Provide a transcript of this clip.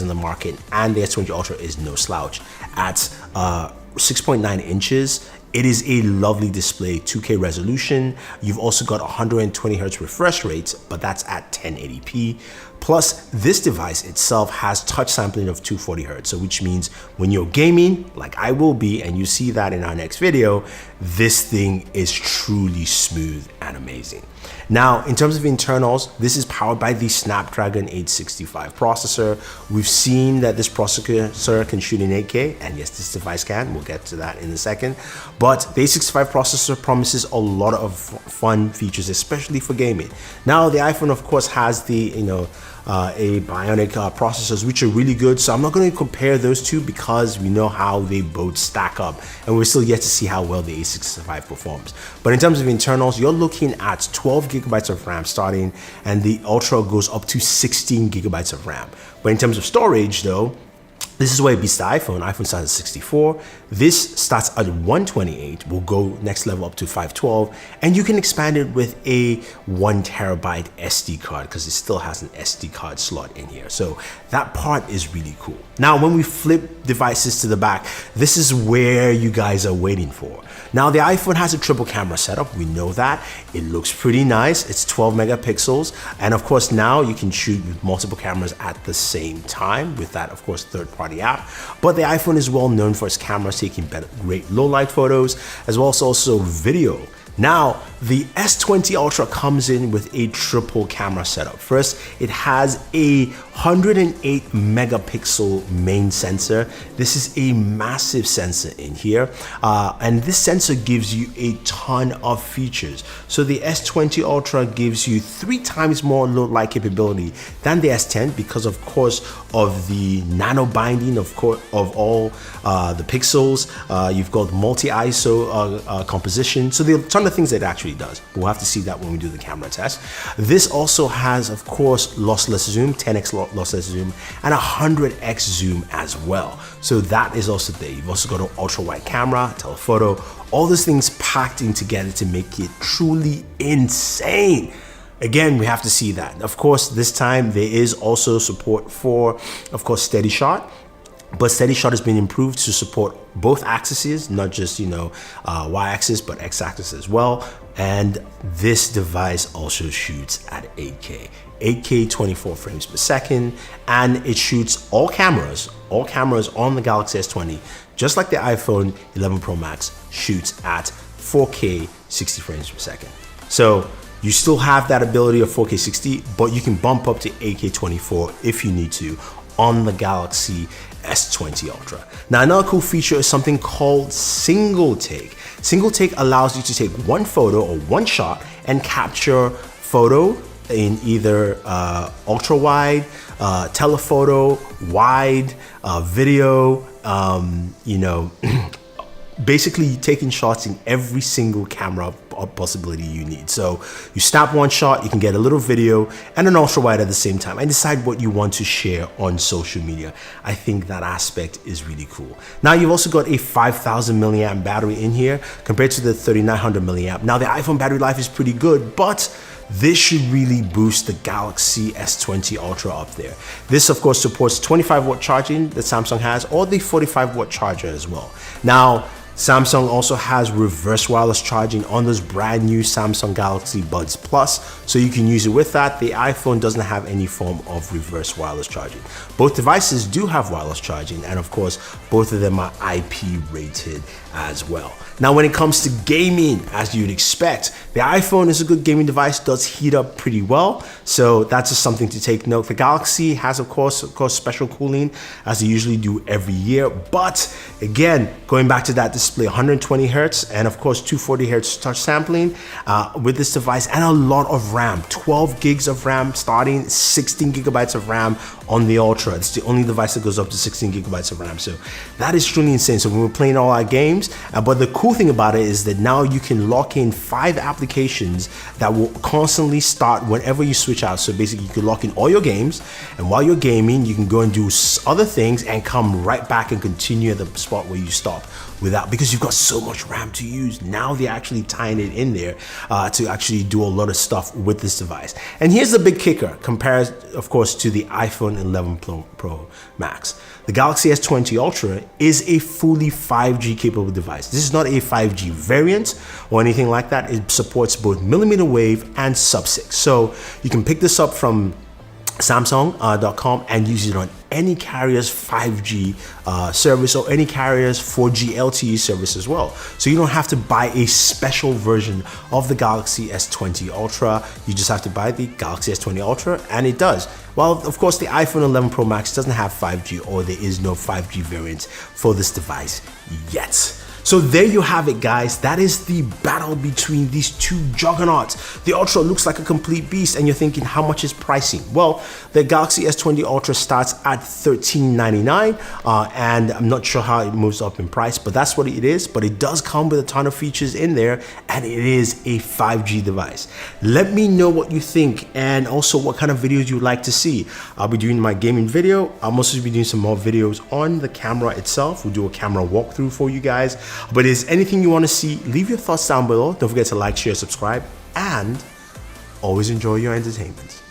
in the market, and the S20 Ultra is no slouch. At 6.9 inches, it is a lovely display, 2K resolution. You've also got 120 Hz refresh rates, but that's at 1080p. Plus, this device itself has touch sampling of 240 Hz, so which means when you're gaming, like I will be, and you see that in our next video, this thing is truly smooth and amazing. Now, in terms of internals, this is powered by the Snapdragon 865 processor. We've seen that this processor can shoot in 8K, and yes, this device can. We'll get to that in a second. But the 865 processor promises a lot of fun features, especially for gaming. Now, the iPhone, of course, has the, a Bionic processors, which are really good. So I'm not going to compare those two because we know how they both stack up, and we're still yet to see how well the 865 performs. But in terms of internals, you're looking at 12 gigabytes of RAM starting, and the Ultra goes up to 16 gigabytes of RAM. But in terms of storage though, this is where it beats the iPhone. iPhone starts at 64. This starts at 128, will go next level up to 512, and you can expand it with a 1 terabyte SD card because it still has an SD card slot in here. So that part is really cool. Now, when we flip devices to the back, this is where you guys are waiting for. Now, the iPhone has a triple camera setup. We know that. It looks pretty nice. It's 12 megapixels. And of course, now you can shoot with multiple cameras at the same time with that, of course, third-party app. But the iPhone is well known for its cameras taking great low-light photos, as well as also video. Now, the S20 Ultra comes in with a triple camera setup. First, it has a 108 megapixel main sensor. This is a massive sensor in here, and this sensor gives you a ton of features. So the S20 Ultra gives you 3 times more low light capability than the S10 because, of course, of the nano binding of all the pixels. You've got multi-ISO composition. So there are a ton of things that it actually does. We'll have to see that when we do the camera test. This also has, of course, lossless zoom, 10x lossless zoom, and 100x zoom as well. So that is also there. You've also got an ultra wide camera, telephoto, all those things packed in together to make it truly insane. Again, we have to see that. Of course, this time there is also support for, of course, steady shot. But steady shot has been improved to support both axes, not just, y-axis, but x-axis as well. And this device also shoots at 8K 24 frames per second, and it shoots all cameras on the Galaxy S20, just like the iPhone 11 Pro Max shoots at 4K 60 frames per second. So you still have that ability of 4K 60, but you can bump up to 8K 24 if you need to on the Galaxy S20 Ultra. Now, another cool feature is something called single take. Single take allows you to take one photo or one shot and capture photo in either ultra wide, telephoto, wide, video, basically taking shots in every single camera possibility you need. So you snap one shot, you can get a little video and an ultra wide at the same time and decide what you want to share on social media. I think that aspect is really cool. Now, you've also got a 5,000 milliamp battery in here compared to the 3,900 milliamp. Now, the iPhone battery life is pretty good, but this should really boost the Galaxy S20 Ultra up there. This, of course, supports 25-watt charging that Samsung has, or the 45-watt charger as well. Now, Samsung also has reverse wireless charging on those brand new Samsung Galaxy Buds Plus, so you can use it with that. The iPhone doesn't have any form of reverse wireless charging. Both devices do have wireless charging, and of course, both of them are IP rated as well. Now, when it comes to gaming, as you'd expect, the iPhone is a good gaming device, does heat up pretty well, so that's just something to take note. The Galaxy has, of course, special cooling, as they usually do every year, but again, going back to that display, 120 Hertz, and of course, 240 Hertz touch sampling with this device, and a lot of RAM, 12 gigs of RAM starting, 16 gigabytes of RAM on the Ultra. It's the only device that goes up to 16 gigabytes of RAM, so that is truly insane. So when we're playing all our games, but the cool thing about it is that now you can lock in 5 applications that will constantly start whenever you switch out. So basically, you can lock in all your games, and while you're gaming, you can go and do other things and come right back and continue at the spot where you stop without, because you've got so much RAM to use. Now they're actually tying it in there to actually do a lot of stuff with this device. And here's the big kicker, compared, of course, to the iPhone iPhone 11 Pro Max. The Galaxy S20 Ultra is a fully 5G capable device. This is not a 5G variant or anything like that. It supports both millimeter wave and sub-6. So you can pick this up from Samsung.com and use it on any carrier's 5G service or any carrier's 4G LTE service as well. So you don't have to buy a special version of the Galaxy S20 Ultra. You just have to buy the Galaxy S20 Ultra, and it does. Well, of course, the iPhone 11 Pro Max doesn't have 5G, or there is no 5G variant for this device yet. So there you have it, guys. That is the battle between these two juggernauts. The Ultra looks like a complete beast, and you're thinking, how much is pricing? Well, the Galaxy S20 Ultra starts at $1399, and I'm not sure how it moves up in price, but that's what it is. But it does come with a ton of features in there, and it is a 5G device. Let me know what you think, and also what kind of videos you'd like to see. I'll be doing my gaming video. I'll also be doing some more videos on the camera itself. We'll do a camera walkthrough for you guys. But if there's anything you want to see, leave your thoughts down below. Don't forget to like, share, subscribe, and always enjoy your entertainment.